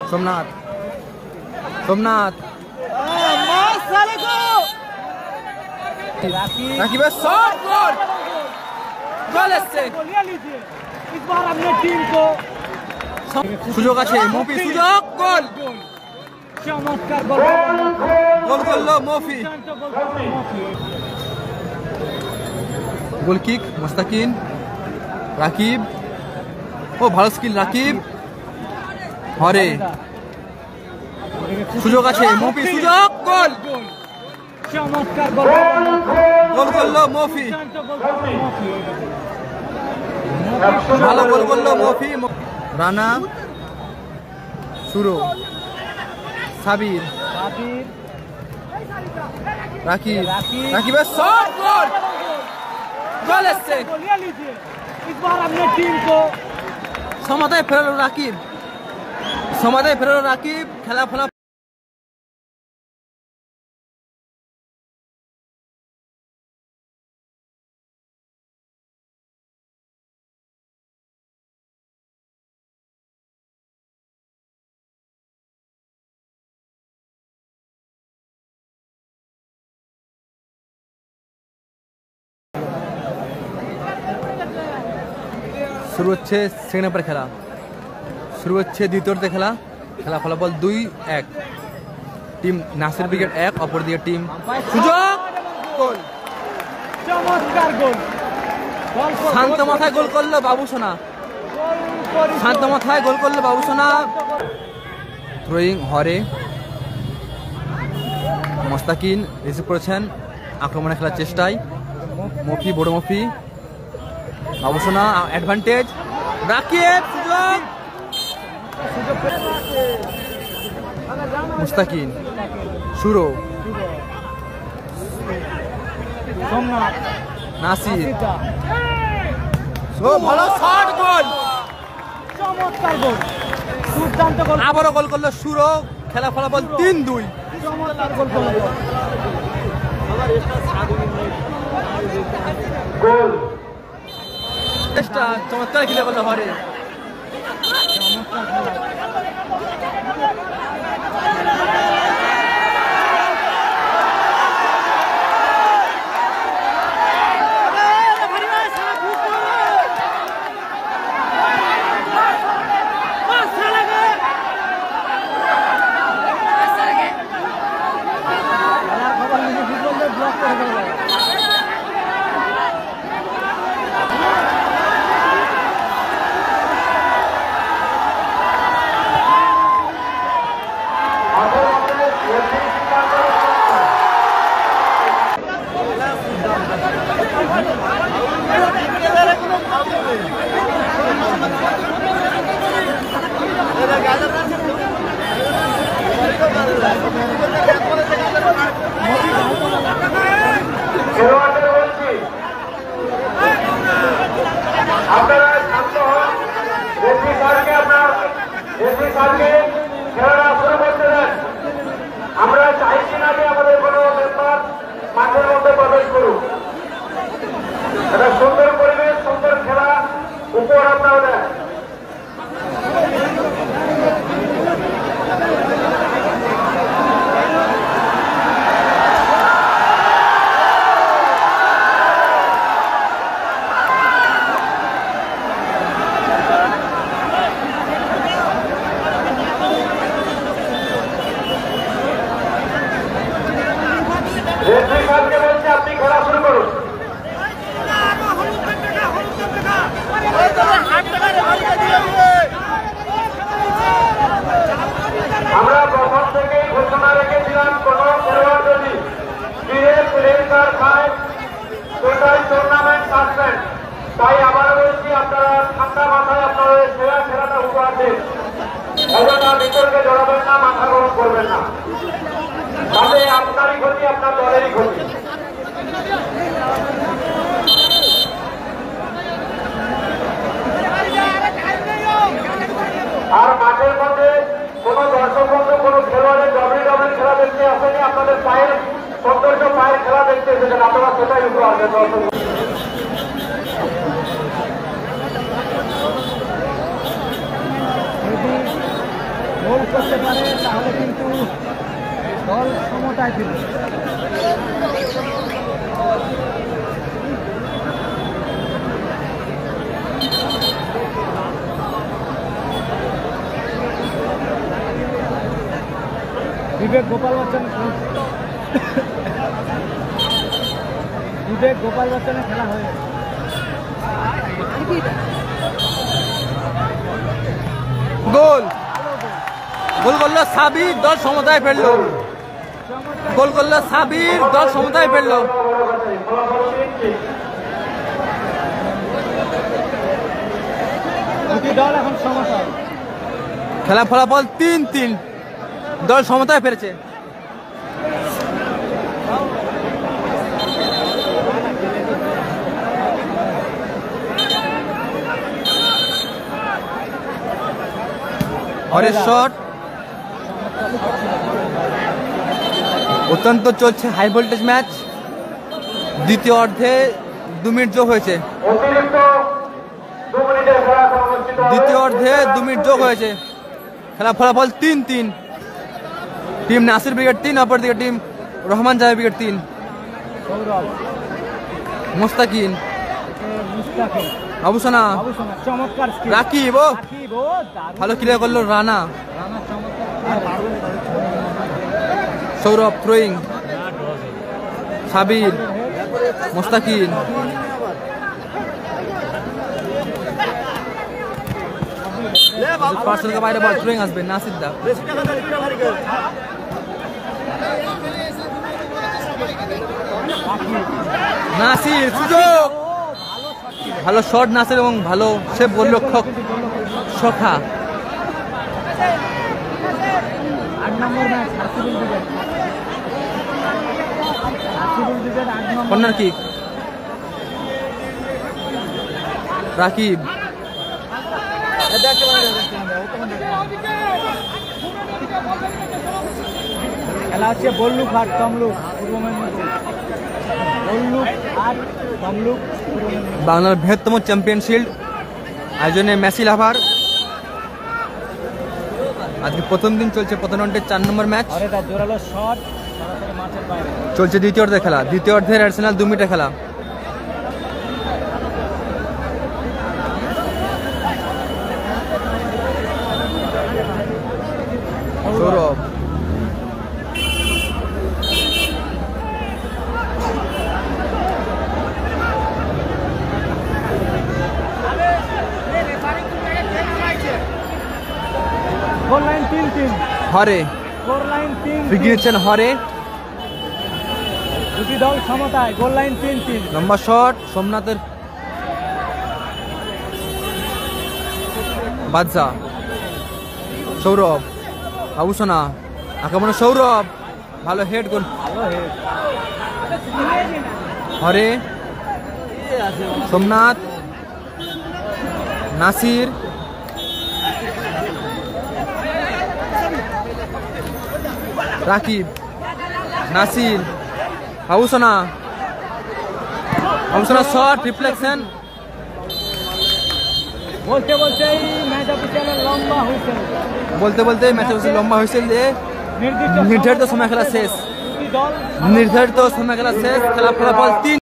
সোমনাথ সোমনাথ রাকিবের shot goal গোল এসছে সুযোগ আছে মফি সুযোগ গোল চমৎকার গোল করলো মফি গোল কিক মুস্তাকিন রাকিব ও ভালো স্কিল রাকিব হরে সুযোগ আছে মফি সুযোগ গোল চমৎকার গোল করলো মফি ভালো গোল করলো মফি রানা সুরো সাবির রাকিব রাকিবের শট গোল গোল এসছে সমাধায় ফেরালো রাকিব খেলা ফলা শুরু হচ্ছে সেকেন্ড হাফের খেলা শুরু হচ্ছে দ্বিতীয়ার্ধে খেলা ফলাফল 2-1 টিম নাসির ব্রিগেড 1 অপর দিকে টিম সুযোগ গোল চমৎকার গোল শান্ত মাথায় গোল করলো বাবুসোনা থ্রোয়িং হরে মোস্তাকিন রিসিভ করেছেন আক্রমণে খেলার চেষ্টায় মফি বড় মফি বাবুসোনা অ্যাডভান্টেজ রাকিব সুযোগ মুস্তাকিন সুরো নাসির ভালো শট গোল চমৎকার গোল দুর্দান্ত গোল আবারও গোল করলো সুরো খেলা ফলাফল 3-2 চমৎকার গোল করলো গোল চমৎকার খেলে করলো হরে আমরা চাইছি না যে আমাদের কোনো ব্যাপার মাঠের মধ্যে প্রবেশ করুক একটা সুন্দর পরিবেশ সুন্দর খেলা উপহার আপনারা দেন আপনি খেলা শুরু করুন আমরা প্রথম থেকেই ঘোষণা রেখেছিলাম কোন খেলোয়াড় যদি প্লেইং কার্ড খায় টোটাল টুর্নামেন্ট সাসপেন্ড তাই আবার বলছি আপনারা ঠান্ডা মাথায় আপনাদের সেরা খেলাটা উপহার দিন অযথা বিতর্কে জড়াবেন না মাথা গরম করবেন না তাতে আপনারই ক্ষতি আপনার দলেরই ক্ষতি আর মাঠের মধ্যে কোন দর্শক বন্ধু কোন খেলোয়াড়ের ডব্লিউডব্লিউ খেলা দেখতে আসেনি আপনাদের পায়ের সৌন্দর্য পায়ের খেলা দেখতে এসেছেন আপনারা সেটাই উপহার দেন দর্শক গোল করতে পারে তাহলে কিন্তু দল সমতায় ফিরবে। বিবেক গোপাল বচ্চনের খেলা হয়ে গোল গোল করলো সাবির, দল সমতায় ফেললো। গোল করলো সাবির, দল সমতায় ফেললো। দল এখন সমতায়, খেলা ফলাফল 3-3, দল সমতায় ফেরেছে। হরের শট অত্যন্ত চলছে, হাই ভোল্টেজ ম্যাচ। দ্বিতীয় অর্ধে 2 মিনিট যোগ হয়েছে। দ্বিতীয় অর্ধে 2 মিনিট যোগ হয়েছে। খেলা ফলাফল 3-3। টিম নাসির ব্রিগেড 3, অপরদিকে টিম রহমান জাহাজ ব্রিগেড 3। মোস্তাকিন, আবুসনা, চমৎকার রাকিব, ভালো ক্লিয়ার করলো রানা। সৌরভ থ্রোয়িং, সাবির, মোস্তাকিন, পার্সেলকে বাইরে বল, থ্রোয়িং আসবে নাসির দা। নাসির সুযোগ, ভালো শট নাসির এবং ভালো সেভ গোলরক্ষক সখা। 8 নম্বর ম্যাচ কর্নার কিক, রাকিব, খেলা হচ্ছে বল্লুক আর তমলুক পূর্ব মেদিনীপুর। বল্লুক আর তমলুক পূর্ব মেদিনীপুর। বাংলার বৃহত্তম চ্যাম্পিয়ন শিল্ড আয়োজনে ম্যাচি লাভার। আজকে প্রথম দিন চলছে প্রথম রাউন্ডের 4 নম্বর ম্যাচ। জোরালো শট সরাসরি মাঠের বাইরে। চলছে দ্বিতীয় অর্ধের খেলা। দ্বিতীয় অর্ধের অ্যাডিশনাল 2 মিনিটের খেলা। Sourav, goal line 3-3। হরে, গোল লাইন 3-3। ফ্রি নিচ্ছেন হরে। দুটি দল সমতায়, গোল লাইন 3-3। লম্বা শট সোমনাথের, বাদশা, সৌরভ, আবুসনা, আক্রমণে সৌরভ, ভালো হেড গোল। হরে, সোমনাথ, নাসির, রাকিব, নাসির, আবুসনা, শট রিফ্লেকশন। বলতে বলতেই ম্যাচ অফিসিয়ালের লম্বা হুইসেল। বলতে বলতে ম্যাচ লম্বা হুইসেল দিয়ে নির্ধারিত সময় খেলা শেষ। দল নির্ধারিত সময় খেলা শেষ। খেলা ফলাফল 3।